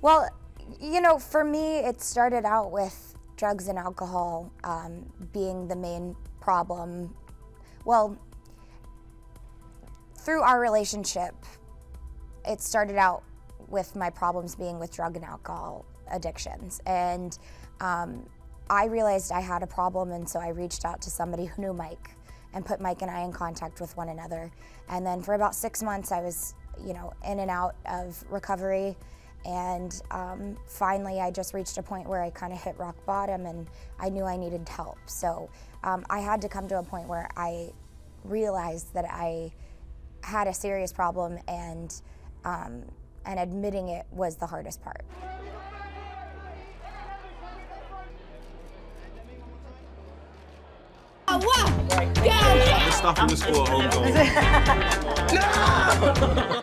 Well, you know, for me, it started out with drugs and alcohol being the main problem. Well, through our relationship, it started out with my problems being with drug and alcohol addictions. And I realized I had a problem, and so I reached out to somebody who knew Mike and put Mike and I in contact with one another. And then for about 6 months, I was, you know, in and out of recovery. And finally, I just reached a point where I kind of hit rock bottom, and I knew I needed help. So I had to come to a point where I realized that I had a serious problem, and admitting it was the hardest part. What? Yeah. The stuff in the school at home. No!